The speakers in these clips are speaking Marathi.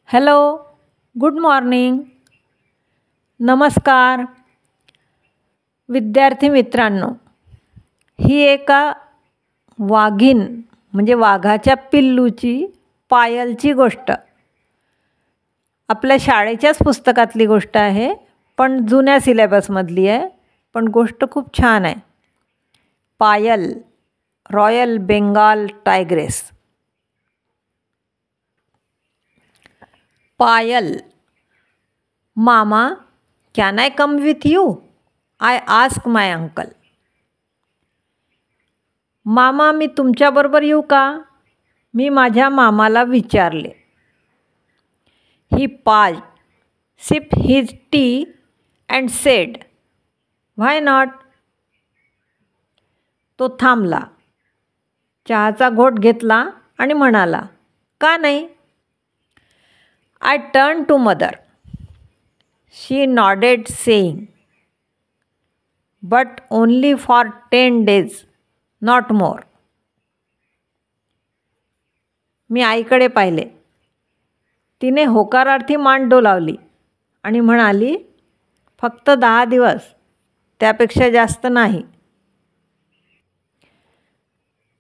हॅलो, गुड मॉर्निंग, नमस्कार विद्यार्थी मित्रांनो. ही एका वाघीण म्हणजे वाघाच्या पिल्लूची पायलची गोष्ट आपल्या शाळेच्याच पुस्तकातली गोष्ट आहे, पण जुन्या सिलेबसमधली आहे. पण गोष्ट खूप छान आहे. पायल, रॉयल बेंगाल टायग्रेस. पायल, मामा, can I come with you? I ask my uncle. मामा, मी तुमच्याबरोबर येऊ का? मी माझ्या मामाला विचारले. He pause sip his tea and said, why not? तो थांबला, चहाचा घोट घेतला आणि म्हणाला, का नाही? I turned to mother. She nodded, saying, but only for 10 days, not more. मी आईकडे पाहिले. तिने होकारार्थी मान डोलावली आणि म्हणाली, फक्त 10 दिवस, त्यापेक्षा जास्त नाही.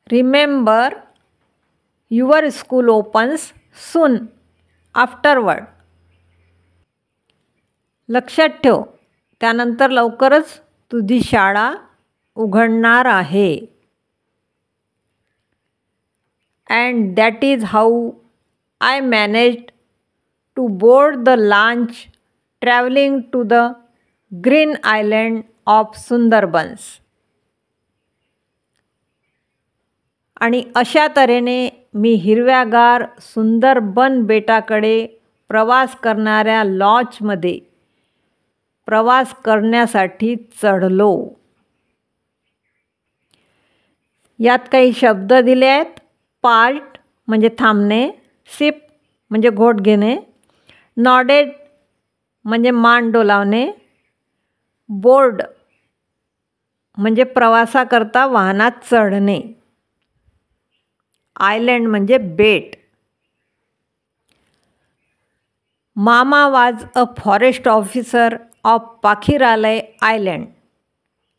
Remember, your school opens soon. Afterward. लक्षात ठेव, त्यानंतर लवकरच तुझी शाळा उघडणार आहे. And that is how I managed to board the launch travelling to the green island of Sundarbans. आणि अशा तऱ्हेने मी हिरव्यागार सुंदरबन बेटाकडे प्रवास करणाऱ्या लॉन्चमध्ये प्रवास करण्यासाठी चढलो. यात काही शब्द दिले आहेत. पार्ट म्हणजे थांबणे, सिप म्हणजे घोट घेणे, नॉडेड म्हणजे मान डोलावणे, बोर्ड म्हणजे प्रवासाकरता वाहनात चढणे, आयलँड म्हणजे बेट. Mama was a forest officer of Pakhiralay island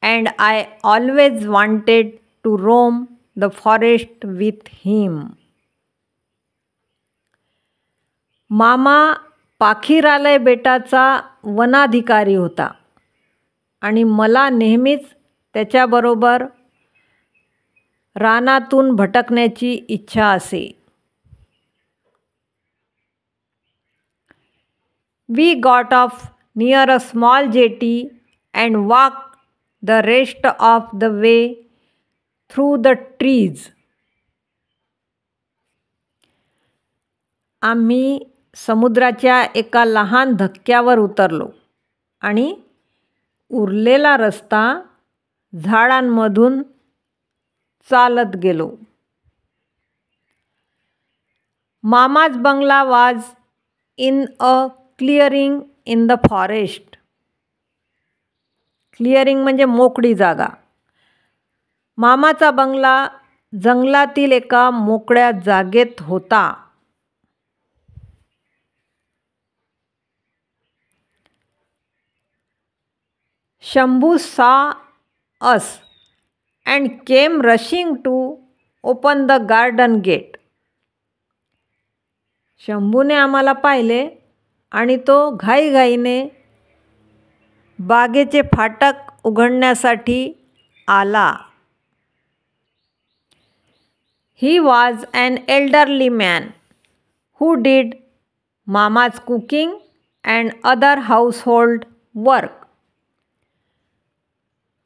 and I always wanted to roam the forest with him. मामा पाखीरालय बेटाचा वनाधिकारी होता आणि मला नेहमीच त्याच्याबरोबर रानातून भटकण्याची इच्छा असे. We got off near a small jetty and walk the rest of the way through the trees. आम्ही समुद्राच्या एका लहान धक्क्यावर उतरलो आणि उरलेला रस्ता झाडांमधून चालत गेलो. मामाज बंगला was in a clearing in the forest. Clearing म्हणजे मोकळी जागा. मामाचा बंगला जंगलातील एका मोकळ्या जागेत होता. Shambhu saw us and came rushing to open the garden gate. शंभूने आम्हाला पाहिले आणि तो घाईघाईने बागेचे फाटक उघडण्यासाठी आला. He was an elderly man who did mama's cooking and other household work.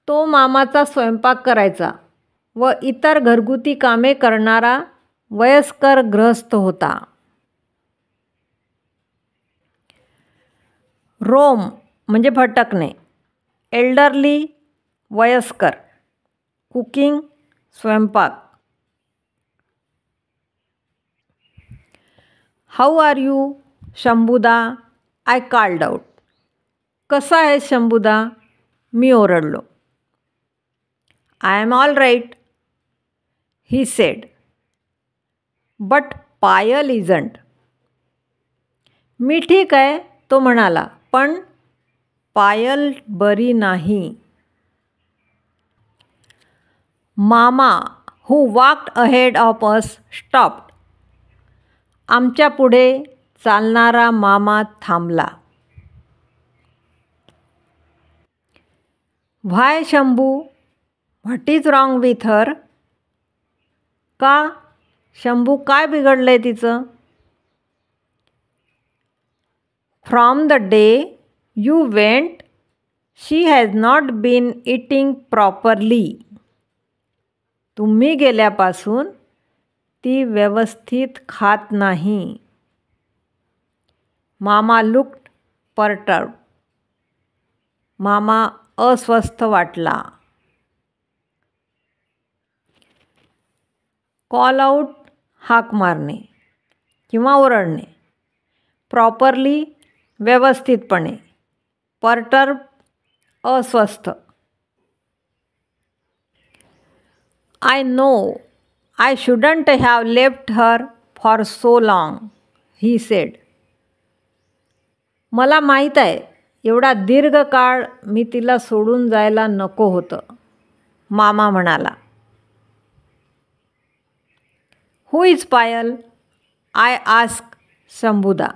तो मामाचा स्वयंपाक करायचा व इतर घरगुती कामे करणारा वयस्कर गृहस्थ होता. रोम म्हणजे भटकणे, एल्डरली वयस्कर, कुकिंग स्वयंपाक. How are you Shambhuda? I called out. कसा आहे शंभूदा? मी ओरडलो. I am all right, he said, but Payal isn't. मी ठीक आहे, तो म्हणाला, पण पायल बरी नाही. Mama who walked ahead of us stopped. आमच्या पुढे चालणारा मामा थांबला. Why Shambhu, what is wrong with her. का शंभू, काय बिघडलंय तिचं. From the day you went she has not been eating properly. तुम्ही गेल्यापासून ती व्यवस्थित खात नाही. मामा लुक्ड परटर्ब्ड. मामा अस्वस्थ वाटला. कॉल आउट, हाक मारणे किंवा ओरडणे. प्रॉपरली, व्यवस्थितपणे. परटर्ब, अस्वस्थ. I know I shouldn't have left her for so long, he said. मला माहीत आहे, एवढा दीर्घ काळ मी तिला सोडून जायला नको होतं, मामा म्हणाला. Who is Payal, I ask Shambhuda.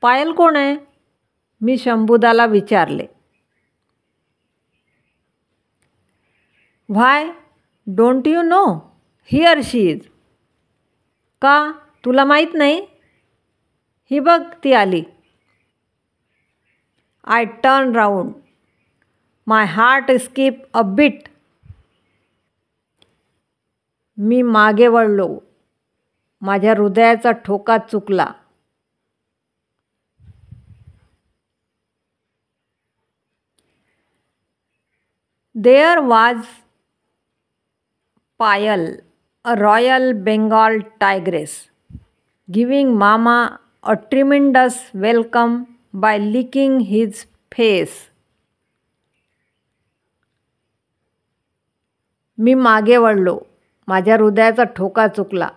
Payal कोण आहे, मी शंभूदाला विचारले. Why don't you know, here she is. का तुला माहीत नाही, ही बघ ती आली. I turn round, my heart skip a beat. मी मागे वळलो, माझ्या हृदयाचा ठोका चुकला. There was Payal, a royal Bengal tigress, giving mama a tremendous welcome by licking his face. मी मागे वळलो, माझ्या हृदयाचा ठोका चुकला.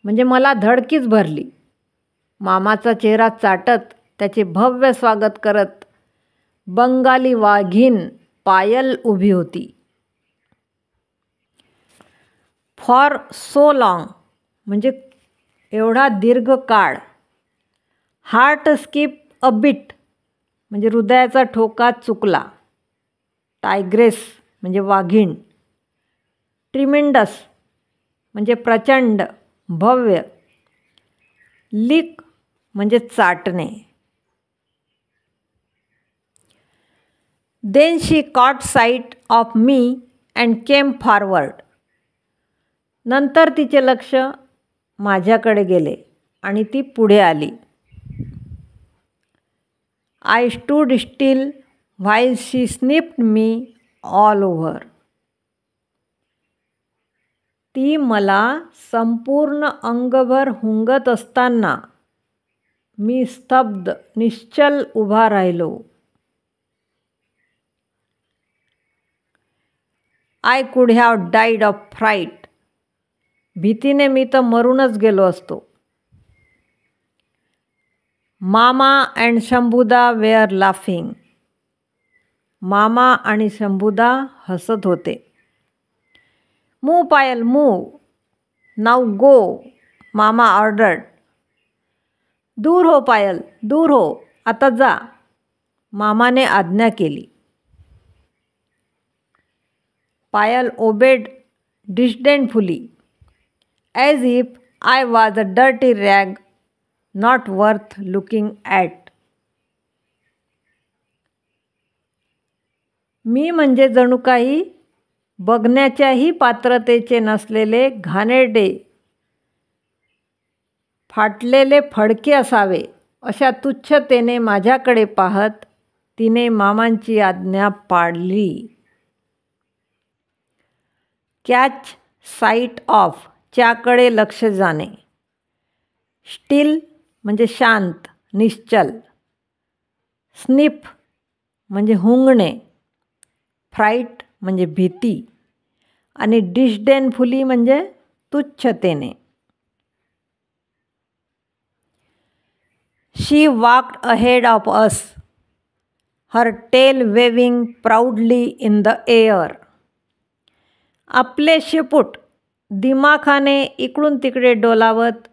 म्हणजे मला धडकीच भरली. मामाचा चेहरा चाटत, त्याचे भव्य स्वागत करत बंगाली वाघीण पायल उभी होती. फॉर सो लाँग म्हणजे एवढा दीर्घ काळ. हार्ट स्किप अ बीट म्हणजे हृदयाचा ठोका चुकला. टायग्रेस म्हणजे वाघीण. ट्रिमेंडस म्हणजे प्रचंड, भव्य. लिक म्हणजे चाटणे. Then she caught sight of me and came forward. नंतर तिचे लक्ष माझ्याकडे गेले आणि ती पुढे आली. I stood still while she sniffed me all over. ती मला संपूर्ण अंगभर हुंगत असताना मी स्तब्ध, निश्चल उभा राहिलो. I could have died of freight. भीतीने मी तर मरूनच गेलो असतो. मामा अँड शंभूदा वेअर लाफिंग. मामा आणि शंभूदा हसत होते. मूव पायल मूव, नाऊ गो, मामा ऑर्डर्ड. दूर हो पायल, दूर हो, आता जा, मामाने आज्ञा केली. Payal obeyed disdainfully, as if I was a dirty rag not worth looking at. मी म्हणजे जणू काही बघण्याच्याही पात्रतेचे नसलेले घाणेरडे फाटलेले फडके असावे, अशा तुच्छतेने माझ्याकडे पाहत तिने मामांची आज्ञा पाळली. कॅच साईट ऑफ, च्याकडे लक्ष जाणे. स्टिल म्हणजे शांत, निश्चल. स्निफ म्हणजे हुंगणे. फ्राईट म्हणजे भीती. आणि डिस्डेनफुली म्हणजे तुच्छतेने. She walked ahead of us, her tail waving proudly in the air. आपले शेपूट दिमाखाने इकडून तिकडे डोलावत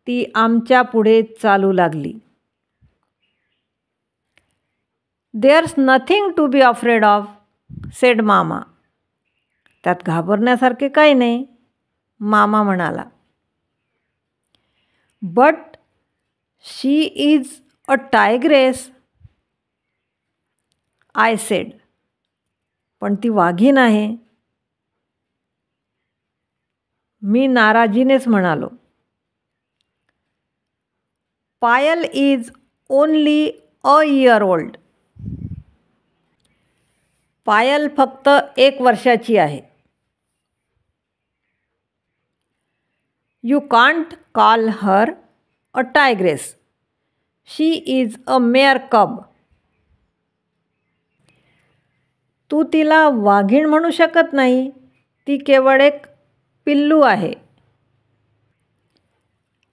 ती आमच्या पुढे चालू लागली. There's nothing to be afraid of, said मामा. त्यात घाबरण्यासारखे काही नाही, मामा म्हणाला. But she is a tigress, I said. पण ती वाघीण आहे, मी नाराजीनेच म्हणालो. Payal is only a year old. Payal फक्त 1 वर्षाची आहे. You can't call her a tigress, she is a mere cub. तू तिला वाघीण म्हणू शकत नाही, ती केवळ एक पिल्लू आहे.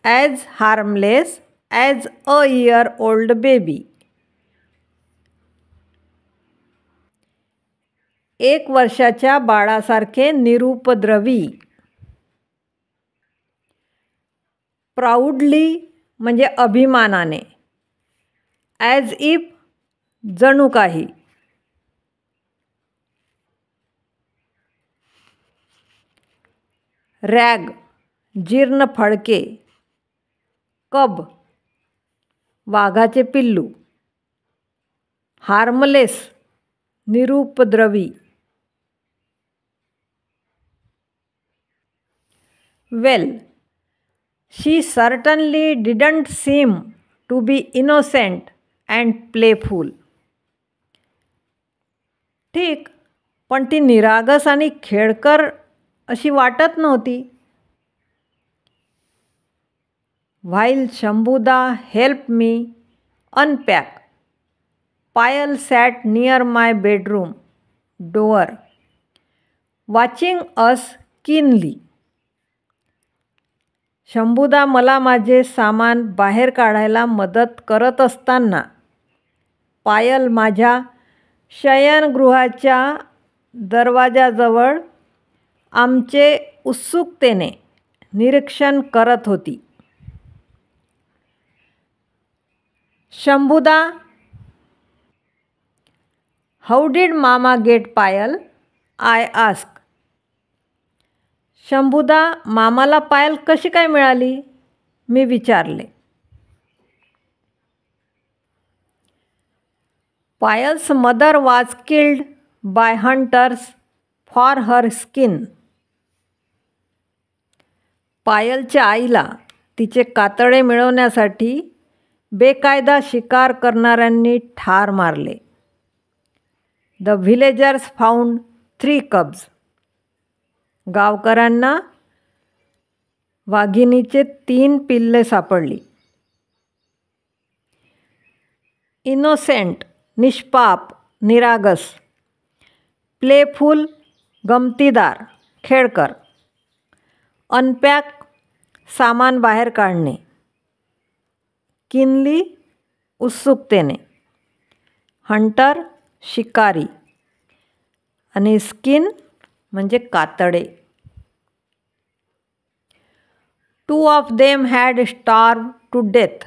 As harmless as a year old baby. 1 वर्षाच्या बाळासारखे निरुपद्रवी. प्राऊडली म्हणजे अभिमानाने. ॲज इफ जणू काही. रॅग जीर्ण फडके. कब वाघाचे पिल्लू. हार्मलेस निरुपद्रवी. Well, she certainly didn't seem to be innocent and playful. ठीक, पण ती निरागस आणि खेळकर अशी वाटत नव्हती. While Shambhuda helped me unpack, Payal sat near my bedroom door, watching us keenly. शंभूदा मला माझे सामान बाहेर काढायला मदत करत असताना पायल माझ्या शयनगृहाच्या दरवाजाजवळ आमचे उत्सुकतेने निरीक्षण करत होती. Shambhuda, how did mama get Payal? I ask. Shambhuda, मामाला पायल कशी काय मिळाली? मी विचारले. Payal's mother was killed by hunters for her skin. पायलच्या आईला तिचे कातडे मिळवण्यासाठी बेकायदा शिकार करणाऱ्यांनी ठार मारले. The villagers found 3 cubs. गावकऱ्यांना वाघिणीचे 3 पिल्ले सापडली. इनोसेंट निष्पाप निरागस. प्लेफुल गमतीदार खेळकर. अनपॅक सामान बाहेर काढणे. किनली उत्सुकतेने. हंटर शिकारी. आणि स्किन म्हणजे कातडे. 2 of them had starved to death.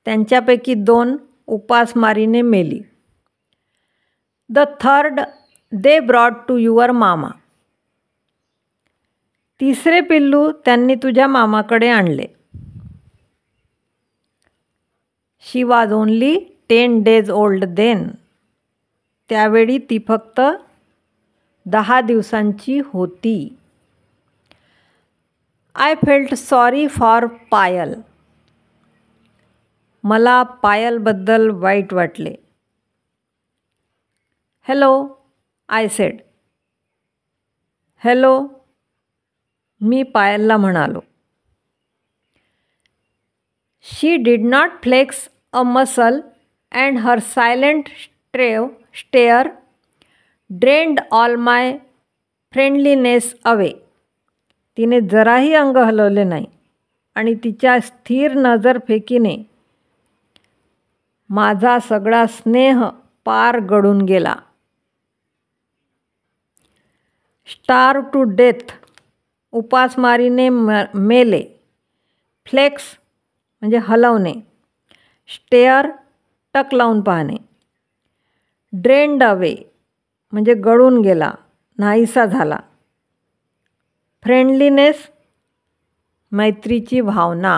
त्यांच्यापैकी 2 उपासमारीने मेली. The 3rd they brought to your mama. तिसरे पिल्लू त्यांनी तुझ्या मामाकडे आणले. She was only 10 days old then. त्यावेळी ती फक्त 10 दिवसांची होती. I felt sorry for पायल. मला पायलबद्दल वाईट वाटले. Hello, I said. हॅलो, मी पायलला म्हणालो. She did not flex a muscle and her silent stare drained all my friendliness away. तिने जराही अंग हलवले नाही आणि तिच्या स्थिर नजर फेकीने माझा सगळा स्नेह पार गळून गेला. स्टार्व टू डेथ, उपासमारीने मेले. फ्लेक्स म्हणजे हलवणे. स्टेअर, टक लावून पाहणे. ड्रेन्ड अवे म्हणजे गळून गेला, नाहीसा झाला. फ्रेंडलीनेस, मैत्रीची भावना.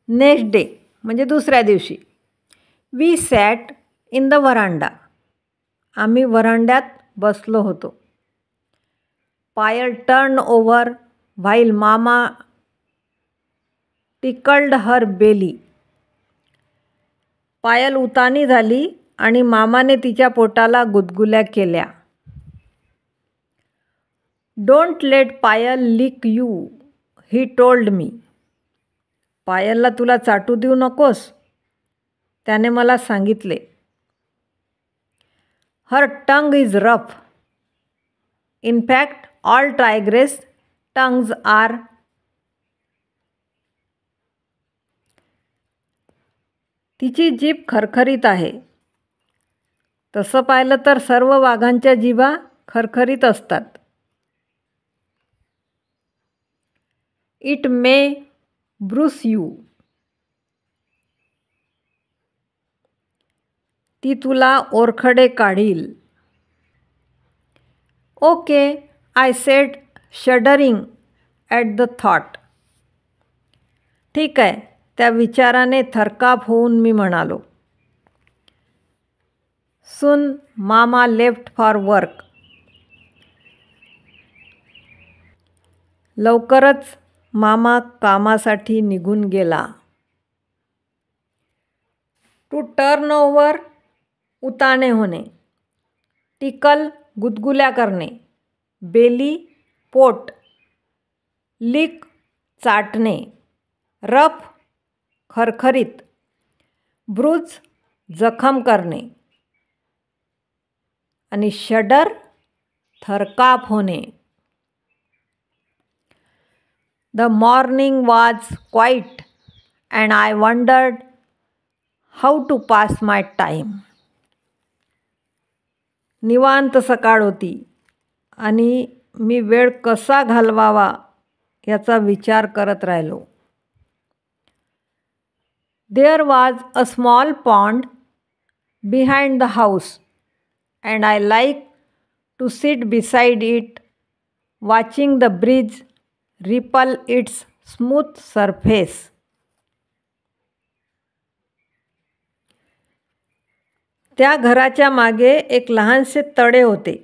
नेक्स्ट डे म्हणजे दुसऱ्या दिवशी. We sat in the veranda. आम्ही वरांड्यात बसलो होतो. Payal turn over while mama tickled her belly. Payal उतानी झाली आणि मामाने तिच्या पोटाला गुदगुल्या केल्या. Don't let Payal lick you, he told me. पायलला तुला चाटू देऊ नकोस, त्याने मला सांगितले. Her tongue is rough. In fact all tigress tongues are. तिची जीभ खरखरीत आहे. तसं पाहिलं तर सर्व वाघांच्या जिभा खरखरीत असतात. It may bruise you. ती तुला ओरखडे काढील. Okay, I said shuddering at the thought. ठीक आहे, त्या विचाराने थरकाप होऊन मी म्हणालो. सून मामा लेफ्ट फॉर वर्क. लवकरच मामा कामासाठी निघून गेला. टू टर्न ओव्हर, उताने होणे. टिकल, गुदगुल्या करणे. बेली, पोट. लिक, चाटणे. रफ, खरखरीत. ब्रूज, जखम करणे. आणि शडर, थरकाप होणे. The morning was quiet and I wondered how to pass my time. निवांत सकाळ होती आणि मी वेळ कसा घालवावा याचा विचार करत राहिलो. There was a small pond behind the house and I like to sit beside it watching the breeze ripple its smooth surface. त्या घराच्या मागे एक लहानसे तळे होते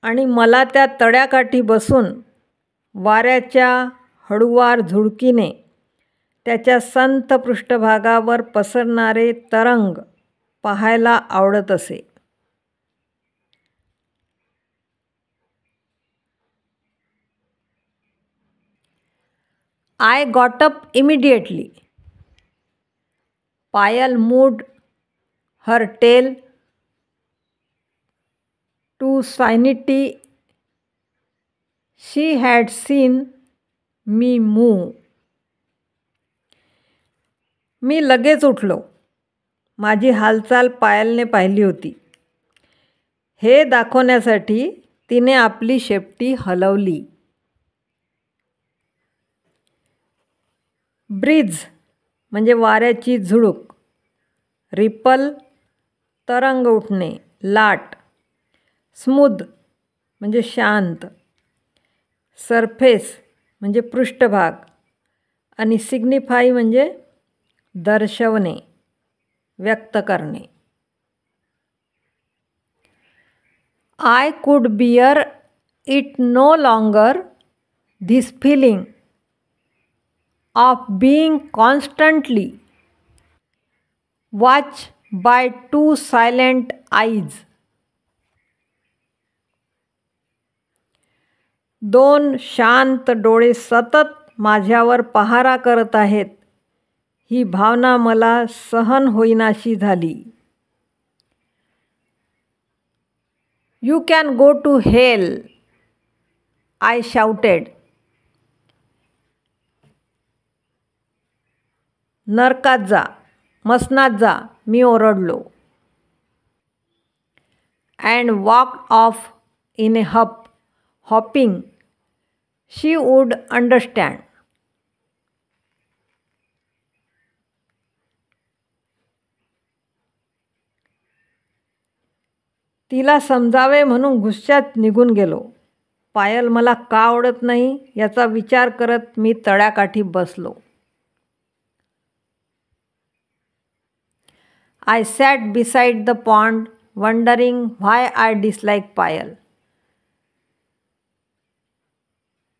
आणि मला त्या तळ्याकाठी बसून वाऱ्याच्या हळूवार झुळकीने त्याच्या संथ पृष्ठभागावर पसरणारे तरंग पाहायला आवडत असे. I got up immediately. Payal moved her tail to sanity. She had seen me move. मी लगेच उठलो. माझी हालचाल पायलने पाहिली होती. हे दाखवण्यासाठी तिने आपली शेपटी हलवली. ब्रीज म्हणजे वाऱ्याची झुळूक. रिपल, तरंग उठणे, लाट. स्मूथ म्हणजे शांत. सरफेस म्हणजे पृष्ठभाग. आणि सिग्निफाई म्हणजे दर्शवणे, व्यक्त करणे. I could bear it no longer, this feeling of being constantly watch by two silent eyes. दोन शांत डोळे सतत माझ्यावर पहारा करत आहेत, ही भावना मला सहन होईनाशी झाली. You can go to hell, I shouted. नरकात जा, मसनात जा, मी ओरडलो. And walked off in a hopping. She would understand. तिला समजावे म्हणून गुस्स्यात निघून गेलो. पायल मला का आवडत नाही याचा विचार करत मी तळ्याकाठी बसलो. I sat beside the pond wondering why I dislike Payal.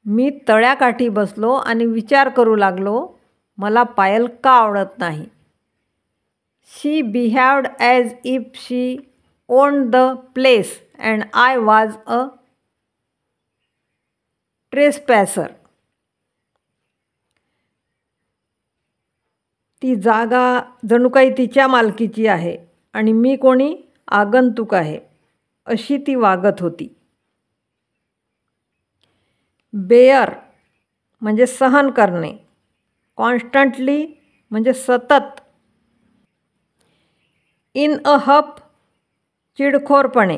मी तळ्याकाठी बसलो आणि विचार करू लागलो, मला पायल का आवडत नाही. She behaved as if she owned the place and I was a trespasser. ती जागा जणू काही तिच्या मालकीची आहे आणि मी कोणी आगंतुक आहे, अशी ती वागत होती. बेअर म्हणजे सहन करणे, कॉन्स्टंटली म्हणजे सतत, इन अ हप चिडखोरपणे,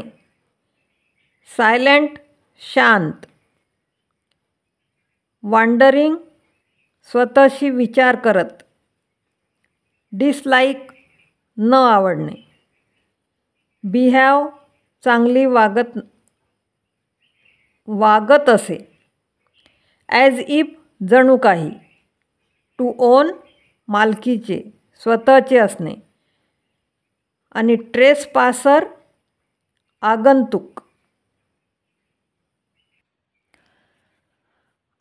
सायलेंट शांत, वॉन्डरिंग स्वतःशी विचार करत, डिसलाईक न आवडणे, बिहॅव चांगली वागत असे, ॲज इफ जणू काही, टू ओन मालकीचे स्वतःचे असणे, आणि ट्रेसपासर आगंतुक.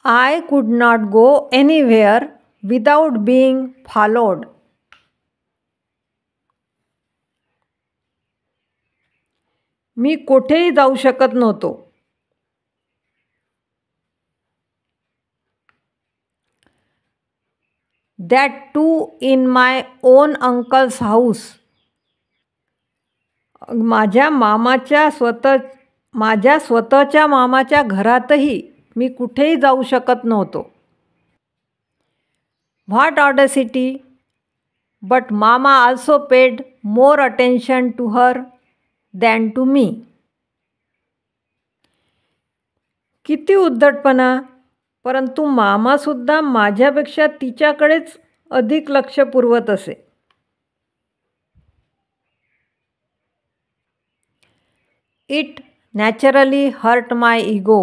I could not go anywhere without being followed. मी कोठेही जाऊ शकत नव्हतो. That too in my own uncle's house. माझ्या स्वतःच्या मामाच्या घरातही मी कुठेही जाऊ शकत नव्हतो. What audacity, but mama also paid more attention to her than to me. किती उद्धटपणा, परंतु मामासुद्धा माझ्यापेक्षा तिच्याकडेच अधिक लक्ष पुरवत असे. It naturally hurt my ego.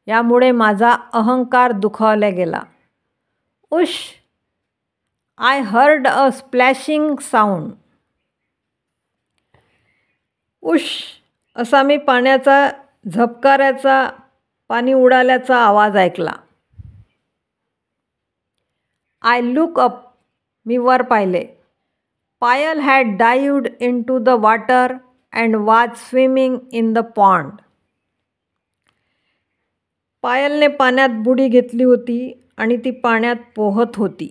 यामुळे माझा अहंकार दुखावला गेला. Whoosh, I heard a splashing sound. Whoosh असा मी पाण्याचा झबकाराचा, पाणी उडाल्याचा आवाज ऐकला. I look up. मी वर पाहिले. Payal had dived into the water and was swimming in the pond. पायलने पाण्यात बुडी घेतली होती आणि ती पाण्यात पोहत होती.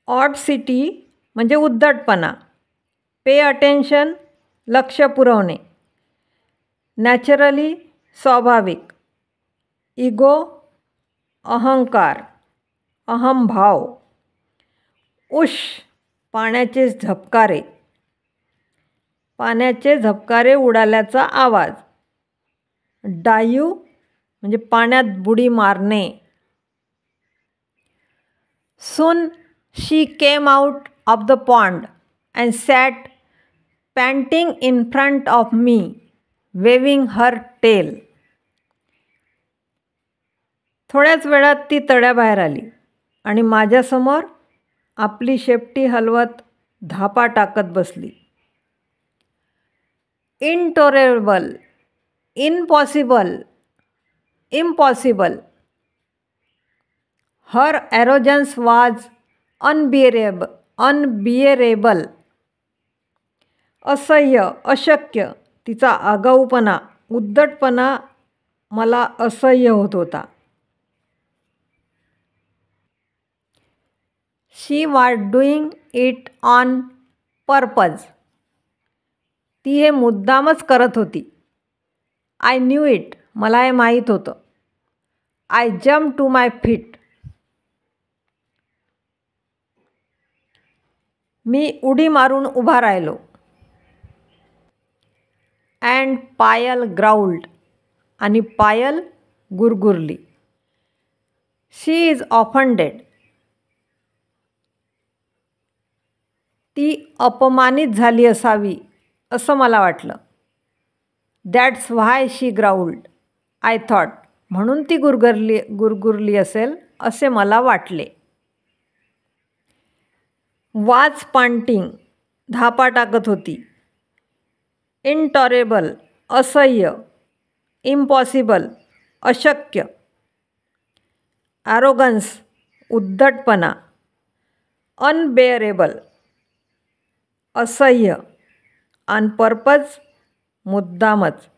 ऑडसिटी म्हणजे उद्धटपणा. पे अटेन्शन लक्ष पुरवणे. नॅचरली स्वाभाविक. इगो अहंकार, अहंभाव. उश पाण्याचे झबकारे, पाण्याचे झबकारे उडाल्याचा आवाज. डायू म्हणजे पाण्यात बुडी मारणे. Soon she came out of the pond and sat panting in front of me, waving her tail. थोड्याच वेळात ती तळ्याबाहेर आली आणि माझ्यासमोर आपली शेपटी हलवत धापा टाकत बसली. Intolerable, impossible, impossible. Her arrogance was unbearable. असह्य, अशक्य. तिचा आगाऊपणा, उद्धटपणा मला असह्य होत होता. She was doing it on purpose. ती हे मुद्दामच करत होती. I knew it. मला हे माहीत होतं. I jump to my feet. मी उडी मारून उभा राहिलो. And Payal growled. आणि पायल गुरगुरली. शी इज ऑफंडेड. ती अपमानित झाली असावी असं मला वाटलं. That's why she growled I thought. म्हणून ती गुरगुरली असेल असे मला वाटले. वाज पांटिंग. धापा टाकत होती. इनटॉरेबल. असह्य. इम्पॉसिबल. अशक्य. ॲरोगन्स. उद्धटपणा. अनबेअरेबल. असह्य. अनपर्पज. मुद्दामच.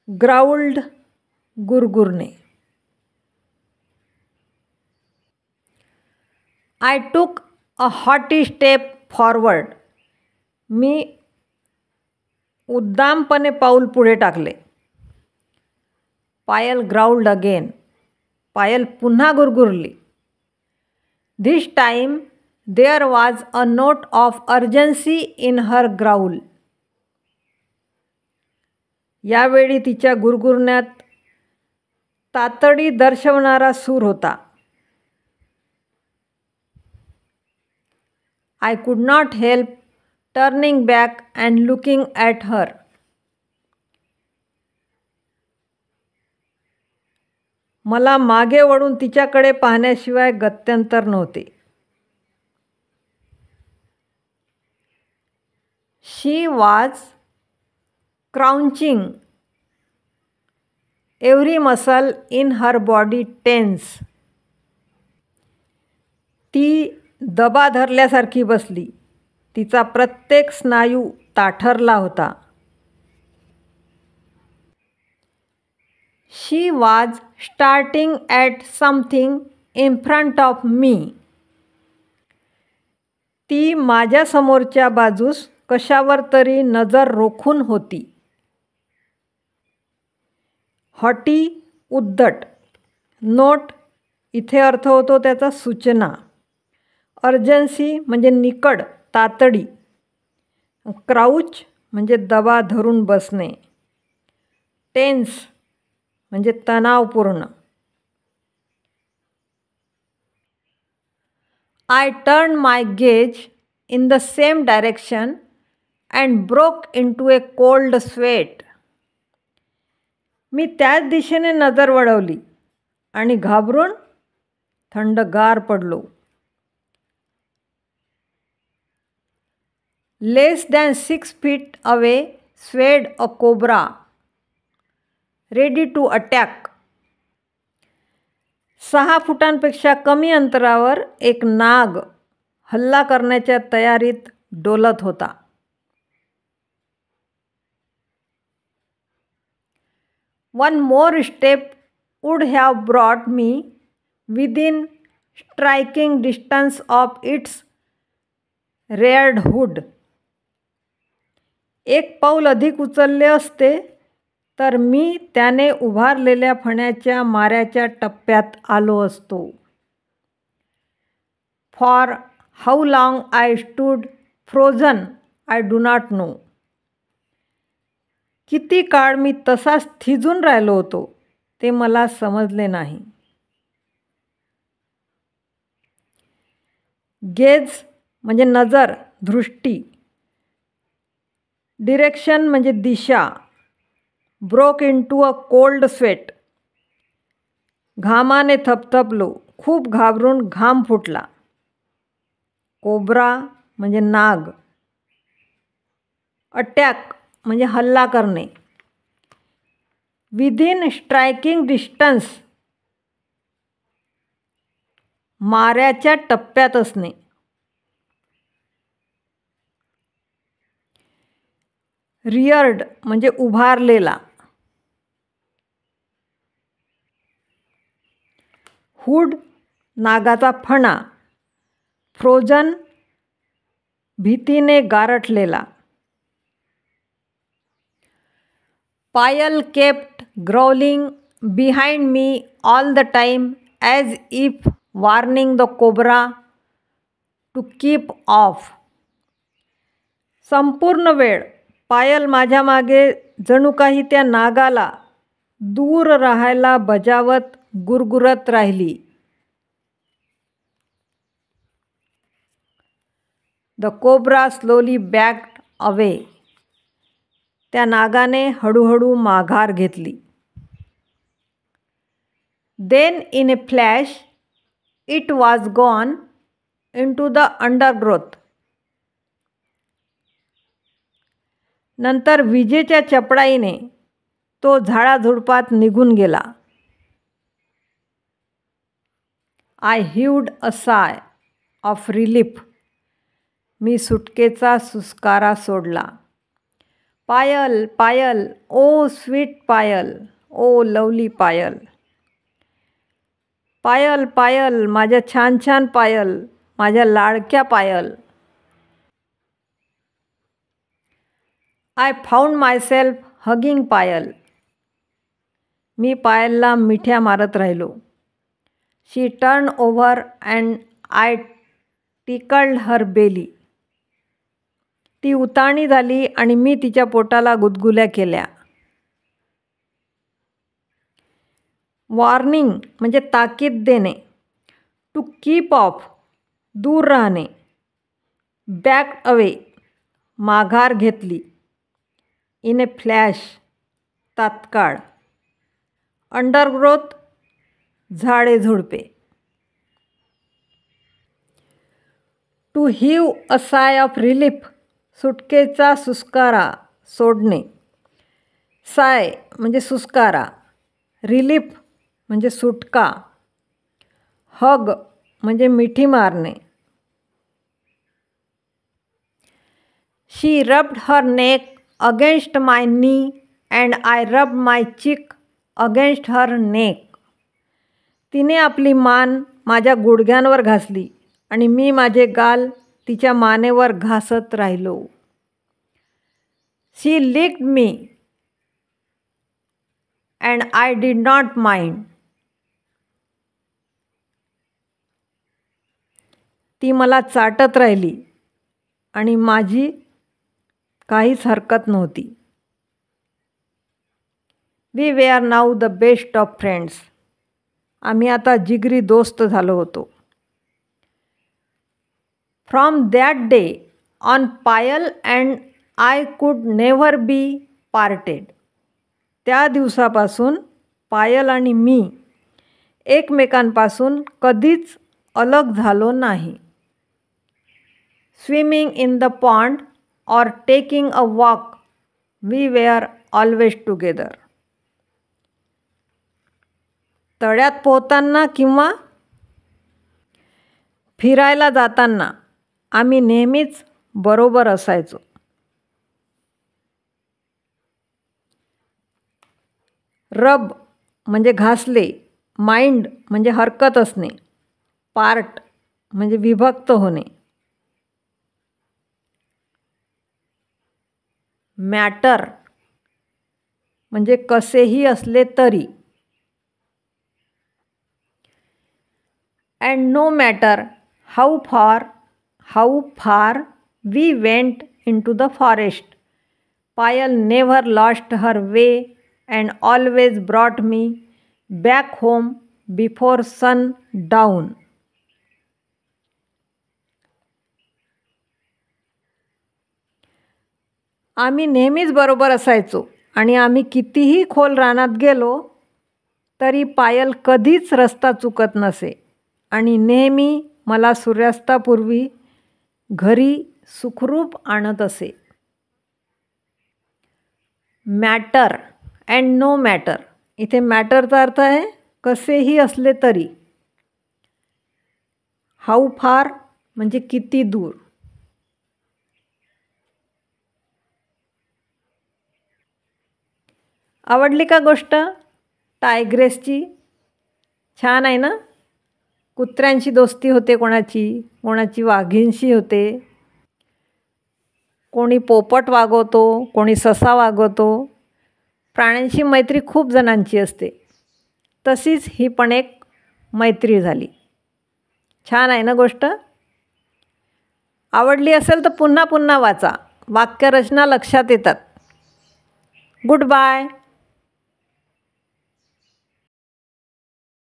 ग्राउल्ड. गुरगुरणे. I took a haughty step forward. मी उद्दामपणे पाऊल पुढे टाकले. Payal growled again. पायल पुन्हा गुरगुरली. This time there was a note of urgency in her growl. यावेळी तिच्या गुरगुरण्यात तातडी दर्शवणारा सूर होता. I could not help turning back and looking at her. मला मागे वळून तिच्याकडे पाहण्याशिवाय गत्यंतर नव्हते. She was crouching. Every muscle in her body tense. ती दबा धरल्यासारखी बसली. तिचा प्रत्येक स्नायू ताठरला होता. She was starting at something in front of me. ती माझ्यासमोरच्या बाजूस कशावर तरी नजर रोखून होती. हॉटी. उद्धट. नोट. इथे अर्थ होतो त्याचा सूचना. अर्जन्सी म्हणजे निकड, तातडी. क्राउच म्हणजे दबा धरून बसणे. टेन्स म्हणजे तणावपूर्ण. I turn my gaze in the same direction and broke into a cold sweat. मी त्याच दिशेने नजर वळवली आणि घाबरून थंडगार पडलो. Less than 6 feet away swayed a cobra ready to attack. 6 फुटांपेक्षा कमी अंतरावर एक नाग हल्ला करण्याच्या तयारीत डोलत होता. One more step would have brought me within striking distance of its reared hood. एक पाऊल अधिक उचलले असते तर मी त्याने उभारलेल्या फण्याच्या माऱ्याच्या टप्प्यात आलो असतो. For how long I stood frozen I do not know. किती काळ मी तसाच थिजून राहिलो होतो ते मला समजले नाही. गेज म्हणजे नजर, दृष्टी. डिरेक्शन म्हणजे दिशा. Broke into a cold sweat. घामाने थपथपलो. खूप घाबरून घाम फुटला. कोब्रा म्हणजे नाग. अटॅक म्हणजे हल्ला करणे. विदिन स्ट्रायकिंग डिस्टन्स माऱ्याच्या टप्प्यात असणे. रिअर्ड म्हणजे उभारलेला. हुड नागाचा फणा. फ्रोझन भीतीने गारठलेला. Payal kept growling behind me all the time as if warning the cobra to keep off. संपूर्ण वेळ पायल माझ्या मागे जणू काही त्या नागाला दूर राहायला बजावत गुरगुरत राहिली. The cobra slowly backed away. त्या नागाने हळूहळू माघार घेतली. Then in a flash it was gone into the undergrowth. नंतर विजेच्या चपळाईने तो झाडाझुडपात निघून गेला. आय हीव्ड अ साय ऑफ रिलीफ. मी सुटकेचा सुस्कारा सोडला. पायल, पायल, ओ स्वीट पायल, ओ लवली पायल. पायल, पायल, माझ्या छान छान पायल, माझ्या लाडक्या Payal. I found myself hugging Payal. मी पायलला मिठ्या मारत राहिलो. She turn over and I tickled her belly. ती उताणी झाली आणि मी तिच्या पोटाला गुदगुल्या केल्या. वॉर्निंग म्हणजे ताकीद देणे. टू कीप ऑफ दूर राहणे. बॅक अवे माघार घेतली. इन ए फ्लॅश तात्काळ. अंडरग्रोथ झाडे झुडपे. टू हीव अ साय ऑफ रिलीफ सुटकेचा सुस्कारा सोडणे. साय म्हणजे सुस्कारा. रिलीफ म्हणजे सुटका. हग म्हणजे मिठी मारणे. She rubbed her neck against my knee and I rubbed my cheek against her neck. तिने आपली मान माझ्या गुडघ्यांवर घासली आणि मी माझे गाल तिच्या मानेवर घासत राहिलो. She liked me and I did not mind. ती मला चाटत राहिली आणि माझी काहीच हरकत नव्हती. We were now the best of friends. आम्ही आता जिगरी दोस्त झालो होतो. From that day on Payal and I could never be parted. त्या दिवसापासून पायल आणि मी एकमेकांपासून कधीच अलग झालो नाही. Swimming in the pond or taking a walk, we were always together. तळ्यात पोहताना किंवा फिरायला जाताना आम्ही नेहमीच बरोबर असायचो. रब म्हणजे घासले. माइंड म्हणजे हरकत असणे. पार्ट म्हणजे विभक्त होणे. मॅटर म्हणजे कसेही असले तरी. And no matter how far we went into the forest, Payal never lost her way and always brought me back home before sundown. आम्ही नेहमीच बरोबर असायचो आणि आम्ही कितीही खोल रानात गेलो तरी पायल कधीच रस्ता चुकत नसे आणि नेहमी मला सूर्यास्तापूर्वी घरी सुखरूप आणत असे. Matter and no matter. इथे मॅटरचा अर्थ आहे कसेही असले तरी. हाऊ फार म्हणजे किती दूर. आवडली का गोष्ट टायग्रेसची? छान आहे ना. कुत्र्यांशी दोस्ती होते कोणाची वाघीणशी होते, कोणी पोपट वागवतो, कोणी ससा वागवतो. प्राण्यांशी मैत्री खूप जणांची असते. तशीच ही पण एक मैत्री झाली. छान आहे ना गोष्ट. आवडली असेल तर पुन्हा पुन्हा वाचा. वाक्यरचना लक्षात येतात. Good bye.